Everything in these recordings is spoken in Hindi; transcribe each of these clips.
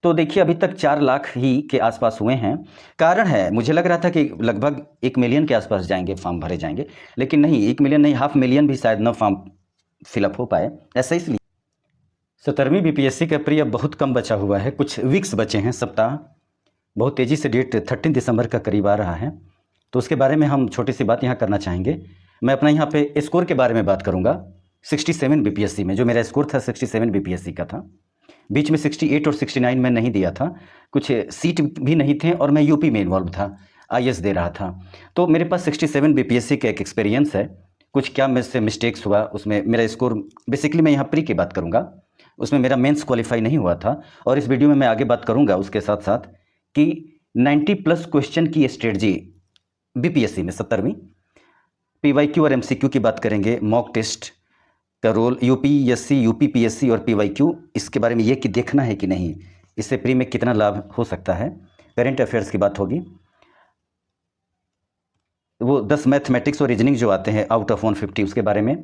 तो देखिए अभी तक 4 लाख ही के आसपास हुए हैं। कारण है, मुझे लग रहा था कि लगभग 1 मिलियन के आसपास जाएंगे, फॉर्म भरे जाएंगे, लेकिन नहीं, 1 मिलियन नहीं, 500,000 भी शायद न फॉर्म फिलअप हो पाए। ऐसा इसलिए 17वीं बीपीएससी का प्री अब बहुत कम बचा हुआ है, कुछ वीक्स बचे हैं, सप्ताह। बहुत तेज़ी से डेट 13 दिसंबर का करीब आ रहा है, तो उसके बारे में हम छोटी सी बात यहाँ करना चाहेंगे। मैं अपना यहाँ पे स्कोर के बारे में बात करूँगा। 67 बीपीएससी में जो मेरा स्कोर था 67 बीपीएससी का था। बीच में 68 और 69 में नहीं दिया था, कुछ सीट भी नहीं थे और मैं यूपी में इन्वॉल्व था, आईएएस दे रहा था। तो मेरे पास 67 बीपीएससी का एक एक्सपीरियंस है। कुछ क्या मुझसे मिस्टेक्स हुआ उसमें, मेरा स्कोर बेसिकली मैं यहाँ प्री की बात करूँगा, उसमें मेरा मेंस क्वालिफाई नहीं हुआ था। और इस वीडियो में मैं आगे बात करूँगा उसके साथ साथ कि 90+ क्वेश्चन की स्ट्रेटजी बीपीएससी में 17वीं, पीवाईक्यू और एमसीक्यू की बात करेंगे, मॉक टेस्ट का रोल, यूपीएससी, यूपीपीएससी और पीवाईक्यू, इसके बारे में ये कि देखना है कि नहीं, इससे प्री में कितना लाभ हो सकता है। करेंट अफेयर्स की बात होगी, वो 10 मैथमेटिक्स और रीजनिंग जो आते हैं आउट ऑफ 150, उसके बारे में।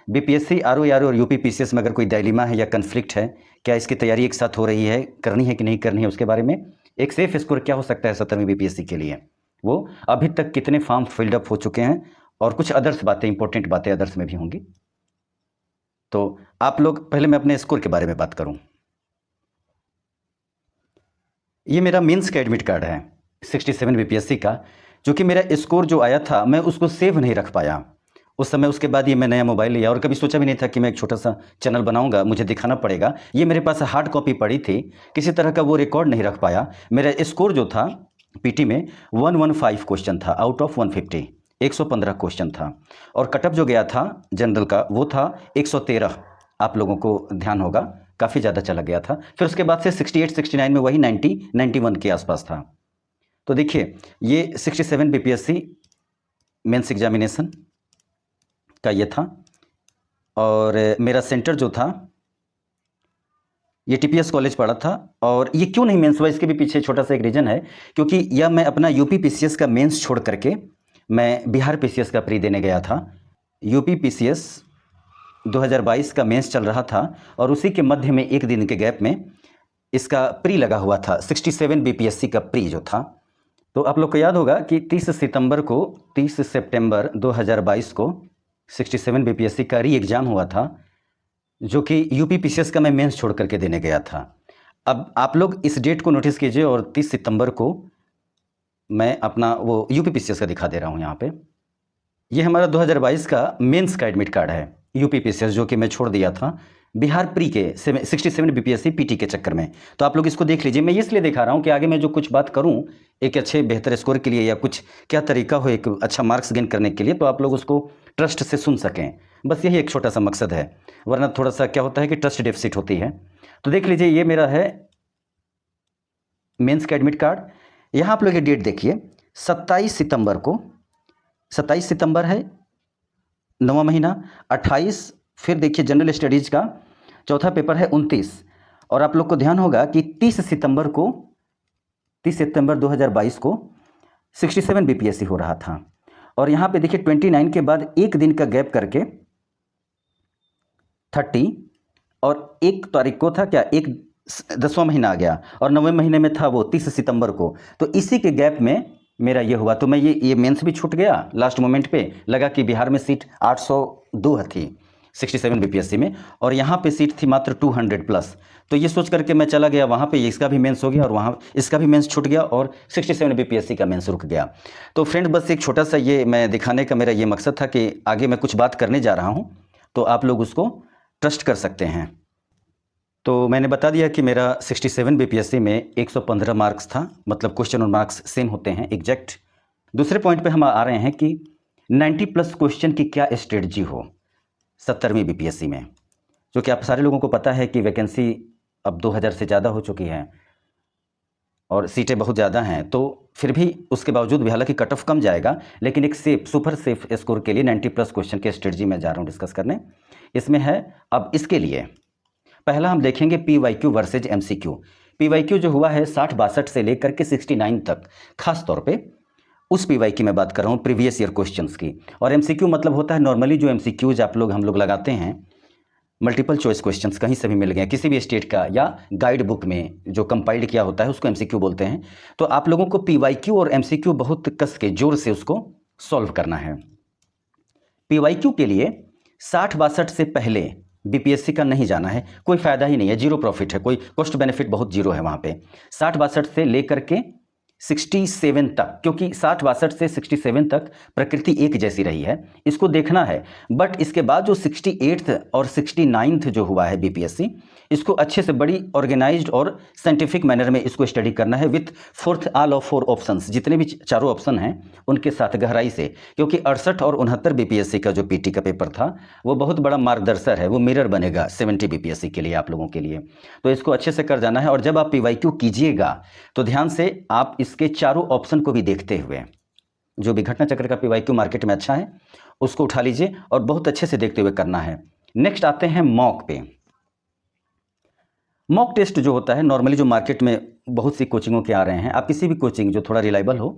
बीपीएससी, आरओ और यूपीपीसीएस में अगर कोई डायलेमा है या कन्फ्लिक्ट है, क्या इसकी तैयारी एक साथ हो रही है, करनी है कि नहीं करनी है, उसके बारे में। एक सेफ स्कोर क्या हो सकता है 17वीं बीपीएससी के लिए, वो अभी तक कितने फॉर्म फिल्डअप हो चुके हैं, और कुछ अदर्स बातें, इंपॉर्टेंट बातें अदर्स में भी होंगी। तो आप लोग, पहले मैं अपने स्कोर के बारे में बात करूं। ये मेरा मेंस का एडमिट कार्ड है 67 बीपीएससी का, जो कि मेरा स्कोर जो आया था मैं उसको सेव नहीं रख पाया उस समय। उसके बाद ये मैं नया मोबाइल लिया और कभी सोचा भी नहीं था कि मैं एक छोटा सा चैनल बनाऊंगा, मुझे दिखाना पड़ेगा। ये मेरे पास हार्ड कॉपी पड़ी थी, किसी तरह का वो रिकॉर्ड नहीं रख पाया। मेरा स्कोर जो था पीटी में 115 क्वेश्चन था आउट ऑफ 150, 115 क्वेश्चन था। और कटअप जो गया था जनरल का वो था 113, आप लोगों को ध्यान होगा, काफ़ी ज़्यादा चला गया था। फिर उसके बाद से 68 69 में वही 90 91 के आसपास था। तो देखिए ये 67 बीपीएससी मेंस एग्जामिनेशन का ये था, और मेरा सेंटर जो था ये टीपीएस कॉलेज पड़ा था। और ये क्यों नहीं मेंस हुआ, इसके भी पीछे छोटा सा एक रीज़न है, क्योंकि यह मैं अपना यूपी पीसीएस का मेंस छोड़ करके मैं बिहार पीसीएस का प्री देने गया था। यूपी पीसीएस 2022 का मेंस चल रहा था और उसी के मध्य में एक दिन के गैप में इसका प्री लगा हुआ था, 67 बीपीएससी का प्री जो था। तो आप लोग को याद होगा कि 30 सितंबर 2022 को 67 बीपीएससी का री एग्ज़ाम हुआ था, जो कि यूपी पीसीएस का मैं मेंस छोड़ करके देने गया था। अब आप लोग इस डेट को नोटिस कीजिए, और 30 सितंबर को मैं अपना वो यूपी पीसीएस का दिखा दे रहा हूँ यहाँ पे। ये हमारा 2022 का मेंस का एडमिट कार्ड है यूपी पीसीएस, जो कि मैं छोड़ दिया था बिहार प्री के 67 बीपीएससी पीटी के चक्कर में। तो आप लोग इसको देख लीजिए। मैं इसलिए दिखा रहा हूँ कि आगे मैं जो कुछ बात करूँ एक अच्छे बेहतर स्कोर के लिए, या कुछ क्या तरीका हो एक अच्छा मार्क्स गेन करने के लिए, तो आप लोग उसको ट्रस्ट से सुन सकें। बस यही एक छोटा सा मकसद है, वरना थोड़ा सा क्या होता है कि ट्रस्ट डेफिसिट होती है। तो देख लीजिए ये मेरा है मेंस का एडमिट कार्ड। यहाँ आप लोग ये डेट देखिए, 27 सितंबर को, 27 सितंबर है 9वां महीना, 28, फिर देखिए जनरल स्टडीज का चौथा पेपर है 29, और आप लोग को ध्यान होगा कि 30 सितंबर 2022 को 67 बीपीएससी हो रहा था। और यहाँ पे देखिए 29 के बाद एक दिन का गैप करके 30, और 1 तारीख को था क्या, 10वां महीना आ गया, और 9वें महीने में था वो 30 सितंबर को। तो इसी के गैप में मेरा ये हुआ। तो मैं ये मेंस भी छूट गया लास्ट मोमेंट पे, लगा कि बिहार में सीट 802 थी 67 बीपीएससी में, और यहाँ पे सीट थी मात्र 200+। तो ये सोच करके मैं चला गया वहाँ पे, इसका भी मेंस हो गया और वहाँ इसका भी मेंस छूट गया, और 67 बीपीएससी का मेंस रुक गया। तो फ्रेंड बस एक छोटा सा ये मैं दिखाने का मेरा ये मकसद था कि आगे मैं कुछ बात करने जा रहा हूँ, तो आप लोग उसको ट्रस्ट कर सकते हैं। तो मैंने बता दिया कि मेरा 67 बीपीएससी में 115 मार्क्स था, मतलब क्वेश्चन और मार्क्स सेम होते हैं एग्जैक्ट। दूसरे पॉइंट पे हम आ रहे हैं कि 90+ क्वेश्चन की क्या स्ट्रेटजी हो 17वीं बीपीएससी में, जो कि आप सारे लोगों को पता है कि वैकेंसी अब 2000 से ज़्यादा हो चुकी है और सीटें बहुत ज़्यादा हैं। तो फिर भी उसके बावजूद भी, हालांकि कट ऑफ कम जाएगा, लेकिन एक सुपर सेफ स्कोर के लिए 90+ क्वेश्चन की स्ट्रेटजी मैं जा रहा हूँ डिस्कस करने। इसमें है, अब इसके लिए पहला हम देखेंगे पीवाईक्यू वर्सेज एमसीक्यू। पीवाईक्यू जो हुआ है 60-62 से लेकर के 69 तक, खास तौर पे उस पीवाई की मैं बात कर रहा हूँ, प्रीवियस ईयर क्वेश्चंस की। और एमसीक्यू मतलब होता है नॉर्मली जो एमसीक्यूज हम लोग लगाते हैं मल्टीपल चॉइस क्वेश्चंस कहीं से भी मिल गए, किसी भी स्टेट का, या गाइड बुक में जो कंपाइल्ड किया होता है उसको एमसीक्यू बोलते हैं। तो आप लोगों को पीवाईक्यू और एमसीक्यू बहुत कस के जोर से उसको सॉल्व करना है। पीवाईक्यू के लिए 60-62 से पहले बीपीएससी का नहीं जाना है, कोई फायदा ही नहीं है, जीरो प्रॉफिट है, कोई कॉस्ट बेनिफिट बहुत जीरो है वहाँ पे। 60-62 से लेकर के 67 तक, क्योंकि 60-62 से 67 तक प्रकृति एक जैसी रही है, इसको देखना है। बट इसके बाद जो 68th और 69th जो हुआ है बीपीएससी, इसको अच्छे से बड़ी ऑर्गेनाइज्ड और साइंटिफिक मैनर में इसको स्टडी करना है with fourth all of 4 options, जितने भी चारों ऑप्शन हैं उनके साथ गहराई से, क्योंकि 68 और 69 बीपीएससी का जो पीटी का पेपर था वो बहुत बड़ा मार्गदर्शक है, वो मिरर बनेगा 70 बीपीएससी के लिए, आप लोगों के लिए। तो इसको अच्छे से कर जाना है। और जब आप पीवाईक्यू कीजिएगा तो ध्यान से आप इसके चारों ऑप्शन को भी देखते हुए, जो भी घटना चक्र का पीवाईक्यू मार्केट में अच्छा है उसको उठा लीजिए और बहुत अच्छे से देखते हुए करना है। नेक्स्ट आते हैं मॉक पे। मॉक टेस्ट जो होता है नॉर्मली जो मार्केट में बहुत सी कोचिंगों के आ रहे हैं, आप किसी भी कोचिंग जो थोड़ा रिलायबल हो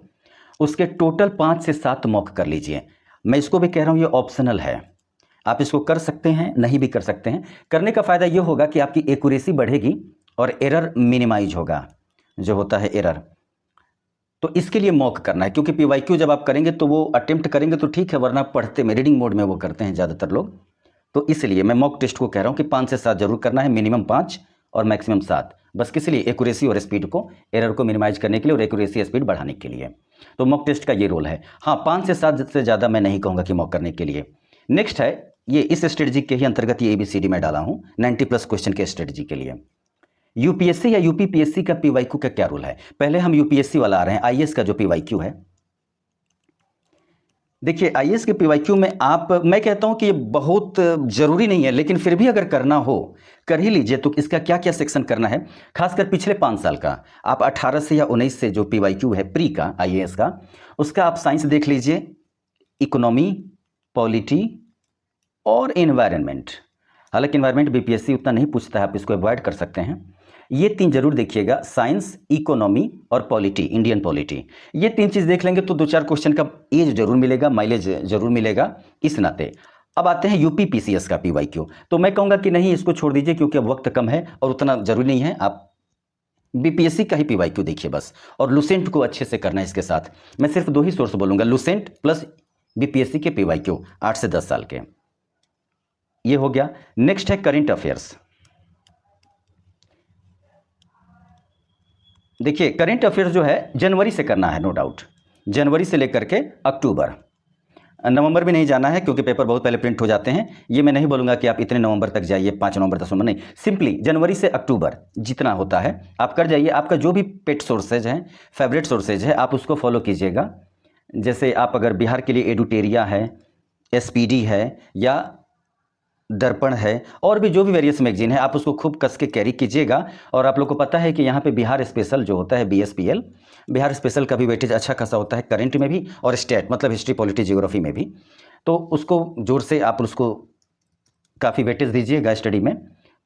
उसके टोटल 5 से 7 मॉक कर लीजिए। मैं इसको भी कह रहा हूँ ये ऑप्शनल है, आप इसको कर सकते हैं, नहीं भी कर सकते हैं। करने का फ़ायदा ये होगा कि आपकी एक्यूरेसी बढ़ेगी और एरर मिनिमाइज होगा, जो होता है एरर। तो इसके लिए मॉक करना है, क्योंकि पीवाईक्यू जब आप करेंगे तो वो अटेम्प्ट करेंगे तो ठीक है, वरना पढ़ते में रीडिंग मोड में वो करते हैं ज़्यादातर लोग। तो इसलिए मैं मॉक टेस्ट को कह रहा हूँ कि 5 से 7 जरूर करना है, मिनिमम 5 और मैक्सिमम 7, बस किस लिए, एक्यूरेसी और स्पीड को, एरर को मिनिमाइज करने के लिए और एक्यूरेसी स्पीड बढ़ाने के लिए। तो मॉक टेस्ट का ये रोल है। हाँ, 5 से 7 से ज़्यादा मैं नहीं कहूँगा कि मॉक करने के लिए। नेक्स्ट है, ये इस स्ट्रेटजी के ही अंतर्गत ये ABCD में डाला हूँ 90+ क्वेश्चन के स्ट्रेटजी के लिए। यूपीएससी या यूपीपीएससी का पीवाईक्यू का क्या रोल है? पहले हम यूपीएससी वाला आ रहे हैं, आईएएस का जो पीवाईक्यू है। देखिए आईएएस के पीवाईक्यू में मैं कहता हूं कि ये बहुत जरूरी नहीं है, लेकिन फिर भी अगर करना हो कर ही लीजिए। तो इसका क्या क्या सेक्शन करना है, खासकर पिछले 5 साल का, आप 18 से या 19 से जो पीवाईक्यू है प्री का आईएएस का, उसका आप साइंस देख लीजिए, इकोनॉमी, पॉलिटी और एनवायरनमेंट। हालांकि एनवायरनमेंट बीपीएससी उतना नहीं पूछता है, आप इसको अवॉइड कर सकते हैं। ये 3 जरूर देखिएगा, साइंस, इकोनॉमी और पॉलिटी, इंडियन पॉलिटी। ये 3 चीज़ देख लेंगे तो 2-4 क्वेश्चन का एज जरूर मिलेगा, माइलेज जरूर मिलेगा इस नाते। अब आते हैं यूपीपीसीएस का पीवाईक्यू। तो मैं कहूँगा कि नहीं, इसको छोड़ दीजिए, क्योंकि अब वक्त कम है और उतना जरूरी नहीं है। आप बीपीएससी का ही पीवाईक्यू देखिए बस, और लुसेंट को अच्छे से करना है। इसके साथ मैं सिर्फ 2 ही सोर्स बोलूँगा, लुसेंट प्लस बीपीएससी के पीवाईक्यू 8 से 10 साल के। ये हो गया। नेक्स्ट है करेंट अफेयर्स। देखिए करेंट अफेयर्स जो है जनवरी से करना है, नो डाउट, जनवरी से लेकर के अक्टूबर। नवंबर में नहीं जाना है, क्योंकि पेपर बहुत पहले प्रिंट हो जाते हैं। ये मैं नहीं बोलूँगा कि आप इतने नवंबर तक जाइए, 5 नवंबर 10 नवंबर, नहीं, सिंपली जनवरी से अक्टूबर जितना होता है आप कर जाइए। आपका जो भी पेट सोर्सेज है, फेवरेट सोर्सेज है, आप उसको फॉलो कीजिएगा। जैसे आप अगर बिहार के लिए एडुटेरिया है, SPD है, या दर्पण है, और भी जो भी वेरियस मैगजीन है, आप उसको खूब कस के कैरी कीजिएगा। और आप लोग को पता है कि यहाँ पे बिहार स्पेशल जो होता है, BSPL, बिहार स्पेशल का भी वेटेज अच्छा खासा होता है, करेंट में भी और स्टेट मतलब हिस्ट्री, पॉलिटी, जियोग्राफी में भी। तो उसको जोर से आप उसको काफ़ी वेटेज दीजिएगा स्टडी में।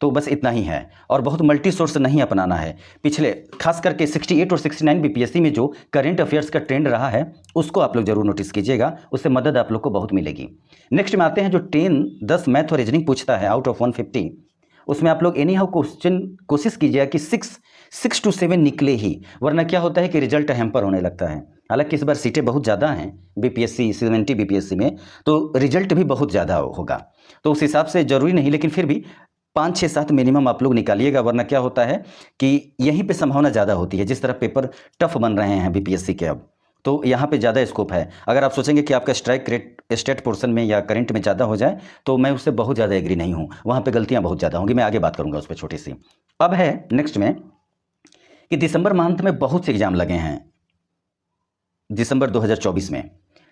तो बस इतना ही है, और बहुत मल्टी सोर्स नहीं अपनाना है। पिछले खास करके 68 और 69 बीपीएससी में जो करेंट अफेयर्स का ट्रेंड रहा है उसको आप लोग जरूर नोटिस कीजिएगा, उससे मदद आप लोग को बहुत मिलेगी। नेक्स्ट में आते हैं जो 10 मैथ और रीजनिंग पूछता है आउट ऑफ 150, उसमें आप लोग एनी हाउ क्वेश्चन कोशिश कीजिएगा कि 6 to 7 निकले ही, वरना क्या होता है कि रिजल्ट हैम्पर होने लगता है। हालांकि इस बार सीटें बहुत ज़्यादा हैं बीपीएससी 70 बीपीएससी में, तो रिजल्ट भी बहुत ज़्यादा होगा। तो उस हिसाब से ज़रूरी नहीं, लेकिन फिर भी 5, 6, 7 मिनिमम आप लोग निकालिएगा, वरना क्या होता है कि यहीं पे संभावना ज़्यादा होती है। जिस तरह पेपर टफ बन रहे हैं बीपीएससी के अब, तो यहाँ पे ज़्यादा स्कोप है। अगर आप सोचेंगे कि आपका स्ट्राइक रेट स्टेट पोर्शन में या करंट में ज़्यादा हो जाए, तो मैं उससे बहुत ज़्यादा एग्री नहीं हूँ, वहाँ पे गलतियाँ बहुत ज़्यादा होंगी। मैं आगे बात करूँगा उस पर छोटी सी। अब है नेक्स्ट में कि दिसंबर मंथ में बहुत से एग्जाम लगे हैं। दिसंबर 2024 में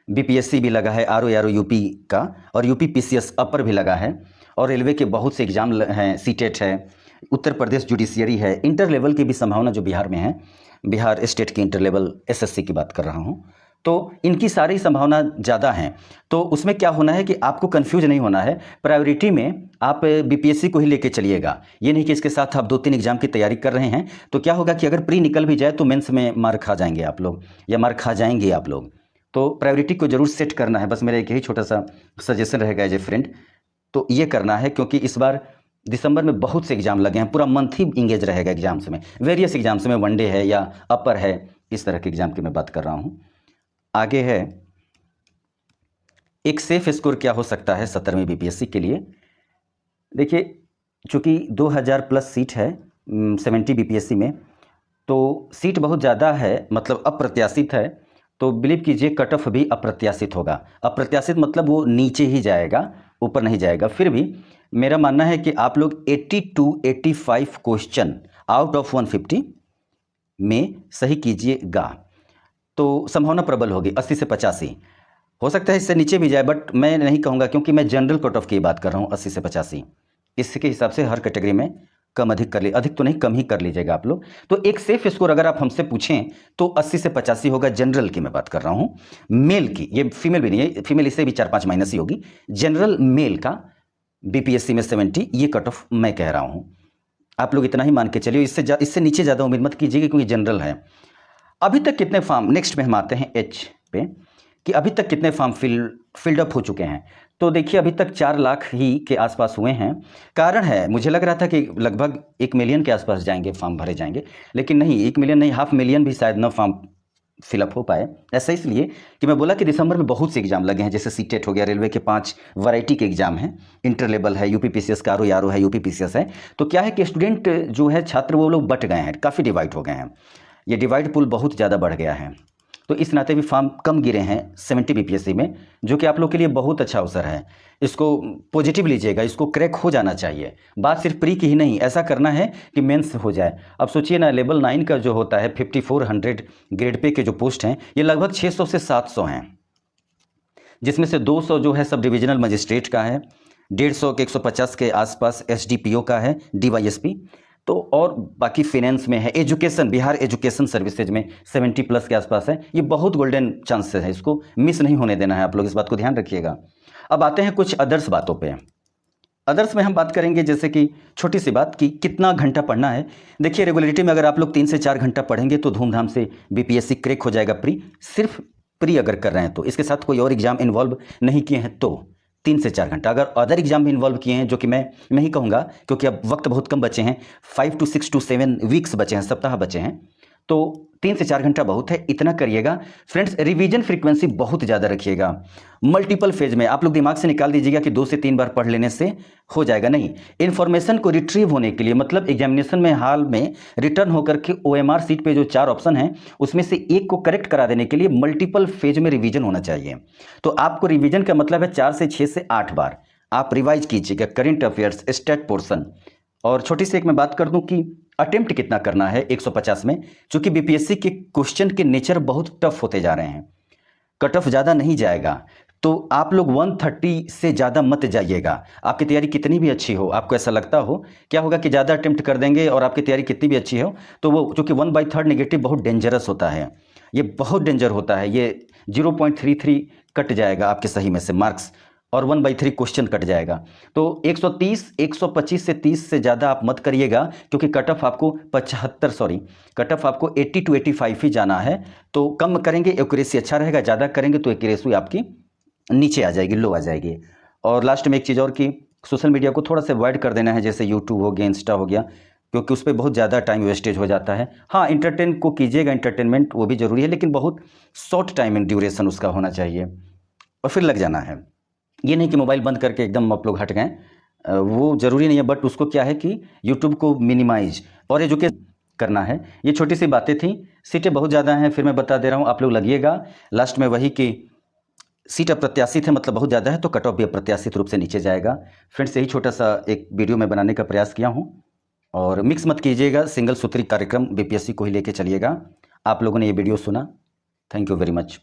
बीपीएससी भी लगा है, RO यूपी का, और यूपीपीसीएस अपर भी लगा है, और रेलवे के बहुत से एग्जाम हैं, सीटेट है, उत्तर प्रदेश जुडिशियरी है, इंटर लेवल की भी संभावना जो बिहार में है, बिहार स्टेट की इंटर लेवल SSC की बात कर रहा हूँ, तो इनकी सारी संभावना ज़्यादा हैं। तो उसमें क्या होना है कि आपको कंफ्यूज नहीं होना है, प्रायोरिटी में आप बीपीएससी को ही लेके चलिएगा। ये नहीं कि इसके साथ आप 2-3 एग्जाम की तैयारी कर रहे हैं, तो क्या होगा कि अगर प्री निकल भी जाए तो मेंस में मार खा जाएंगे आप लोग, या मार खा जाएंगे आप लोग। तो प्रायोरिटी को जरूर सेट करना है, बस मेरा एक ही छोटा सा सजेशन रहेगा एज ए फ्रेंड। तो ये करना है, क्योंकि इस बार दिसंबर में बहुत से एग्ज़ाम लगे हैं, पूरा मंथ ही इंगेज रहेगा एग्जाम्स में, वेरियस एग्जाम्स में, वनडे है या अपर है, इस तरह के एग्ज़ाम की मैं बात कर रहा हूँ। आगे है एक सेफ स्कोर क्या हो सकता है 17वीं बीपीएससी के लिए। देखिए, चूँकि 2000 प्लस सीट है 70 बीपीएससी में, तो सीट बहुत ज़्यादा है, मतलब अप्रत्याशित है, तो बिलीव कीजिए कट ऑफ भी अप्रत्याशित होगा। अप्रत्याशित मतलब वो नीचे ही जाएगा, ऊपर नहीं जाएगा। फिर भी मेरा मानना है कि आप लोग 80 to 85 क्वेश्चन आउट ऑफ 150 में सही कीजिएगा, तो संभावना प्रबल होगी 80 से 85। हो सकता है इससे नीचे भी जाए, बट मैं नहीं कहूँगा, क्योंकि मैं जनरल कट ऑफ की बात कर रहा हूँ 80 से 85। इसके हिसाब से हर कैटेगरी में कम अधिक कर ली, अधिक तो नहीं, कम ही कर लीजिएगा आप लोग। तो एक सेफ स्कोर अगर आप हमसे पूछें तो 80 से 85 होगा, जनरल की मैं बात कर रहा हूँ। मेल की, ये फीमेल भी नहीं है, फीमेल इससे भी 4-5 माइनस ही होगी। जनरल मेल का बीपीएससी में 70, ये कट ऑफ मैं कह रहा हूँ। आप लोग इतना ही मान के चलिए, इससे नीचे ज़्यादा उम्मीद मत कीजिएगा, क्योंकि जनरल है। अभी तक कितने फॉर्म, नेक्स्ट में हम आते हैं एच पे, कि अभी तक कितने फॉर्म फिल्ड अप हो चुके हैं। तो देखिए, अभी तक 4 लाख ही के आसपास हुए हैं। कारण है, मुझे लग रहा था कि लगभग 1 मिलियन के आसपास जाएंगे, फॉर्म भरे जाएंगे, लेकिन नहीं, 1 मिलियन नहीं, 500,000 भी शायद न फॉर्म फिलअप हो पाए। ऐसा इसलिए कि मैं बोला कि दिसंबर में बहुत से एग्जाम लगे हैं, जैसे सीटेट हो गया, रेलवे के 5 वैरायटी के एग्जाम हैं, इंटर लेवल है, यूपीपीसीएस का आरओ है, यूपीपीसीएस है। तो क्या है कि स्टूडेंट जो है, छात्र, वो लोग बट गए हैं, काफ़ी डिवाइड हो गए हैं, ये डिवाइड पुल बहुत ज़्यादा बढ़ गया है। तो इस नाते भी फॉर्म कम गिरे हैं 70 बीपीएससी में, जो कि आप लोग के लिए बहुत अच्छा अवसर है। इसको पॉजिटिव लीजिएगा, इसको क्रैक हो जाना चाहिए। बात सिर्फ प्री की ही नहीं, ऐसा करना है कि मेंस हो जाए। अब सोचिए ना, लेवल 9 का जो होता है 5400 ग्रेड पे के जो पोस्ट हैं, ये लगभग 600 से 700 हैं, जिसमें से 200 जो है सब डिविजनल मजिस्ट्रेट का है, 150 के 150 के आसपास एसडीपीओ का है, डीवाईएसपी, तो और बाकी फाइनेंस में है, एजुकेशन, बिहार एजुकेशन सर्विसेज में 70 प्लस के आसपास है। ये बहुत गोल्डन चांसेस है, इसको मिस नहीं होने देना है, आप लोग इस बात को ध्यान रखिएगा। अब आते हैं कुछ अदर्स बातों पे। अदर्स में हम बात करेंगे, जैसे कि छोटी सी बात कि कितना घंटा पढ़ना है। देखिए, रेगुलरिटी में अगर आप लोग 3 से 4 घंटा पढ़ेंगे तो धूमधाम से बीपीएससी क्रैक हो जाएगा। प्री, सिर्फ प्री अगर कर रहे हैं तो, इसके साथ कोई और एग्जाम इन्वॉल्व नहीं किए हैं तो 3 से 4 घंटा। अगर अदर एग्जाम भी इन्वॉल्व किए हैं, जो कि मैं नहीं कहूँगा, क्योंकि अब वक्त बहुत कम बचे हैं, 5 to 6 to 7 वीक्स बचे हैं, सप्ताह बचे हैं, तो 3 से 4 घंटा बहुत है, इतना करिएगा। फ्रेंड्स, रिवीजन फ्रीक्वेंसी बहुत ज़्यादा रखिएगा। मल्टीपल फेज में आप लोग दिमाग से निकाल दीजिएगा कि 2 से 3 बार पढ़ लेने से हो जाएगा, नहीं। इन्फॉर्मेशन को रिट्रीव होने के लिए, मतलब एग्जामिनेशन में हाल में रिटर्न होकर के ओएमआर सीट पे जो 4 ऑप्शन हैं, उसमें से एक को करेक्ट करा देने के लिए मल्टीपल फेज में रिवीजन होना चाहिए। तो आपको रिवीजन का मतलब है 4 से 6 से 8 बार आप रिवाइज कीजिएगा करेंट अफेयर्स, स्टेट पोर्शन। और छोटी सी एक मैं बात कर दूं कि अटेम्प्ट कितना करना है 150 में, क्योंकि बीपीएससी के क्वेश्चन के नेचर बहुत टफ होते जा रहे हैं, कट ऑफ ज़्यादा नहीं जाएगा, तो आप लोग 130 से ज़्यादा मत जाइएगा। आपकी तैयारी कितनी भी अच्छी हो, आपको ऐसा लगता हो, क्या होगा कि ज़्यादा अटेम्प्ट कर देंगे और आपकी तैयारी कितनी भी अच्छी हो, तो वो चूँकि 1/3 नेगेटिव बहुत डेंजरस होता है, ये बहुत डेंजर होता है, ये 0.33 कट जाएगा आपके सही में से मार्क्स, और 1/3 क्वेश्चन कट जाएगा। तो 125 से 30 से ज़्यादा आप मत करिएगा, क्योंकि कट ऑफ आपको 80 to 85 ही जाना है। तो कम करेंगे एक्यूरेसी अच्छा रहेगा, ज़्यादा करेंगे तो एक्यूरेसी आपकी नीचे आ जाएगी, लो आ जाएगी। और लास्ट में एक चीज़ और कि सोशल मीडिया को थोड़ा सा अवॉइड कर देना है, जैसे यूट्यूब हो गया, इंस्टा हो गया, क्योंकि उस पर बहुत ज़्यादा टाइम वेस्टेज हो जाता है। हाँ, इंटरटेन को कीजिएगा, इंटरटेनमेंट वो भी ज़रूरी है, लेकिन बहुत शॉर्ट टाइम इन ड्यूरेशन उसका होना चाहिए, और फिर लग जाना है। ये नहीं कि मोबाइल बंद करके एकदम आप लोग हट गए, वो ज़रूरी नहीं है, बट उसको क्या है कि यूट्यूब को मिनिमाइज और एजुकेट करना है। ये छोटी सी बातें थी। सीटें बहुत ज़्यादा हैं, फिर मैं बता दे रहा हूँ, आप लोग लगिएगा। लास्ट में वही कि सीट अप्रत्याशित है, मतलब बहुत ज़्यादा है, तो कट ऑफ भी अप्रत्याशित रूप से नीचे जाएगा। फ्रेंड्स, यही छोटा सा एक वीडियो में बनाने का प्रयास किया हूँ, और मिक्स मत कीजिएगा, सिंगल सूत्री कार्यक्रम बीपीएससी को ही लेके चलिएगा। आप लोगों ने ये वीडियो सुना, थैंक यू वेरी मच।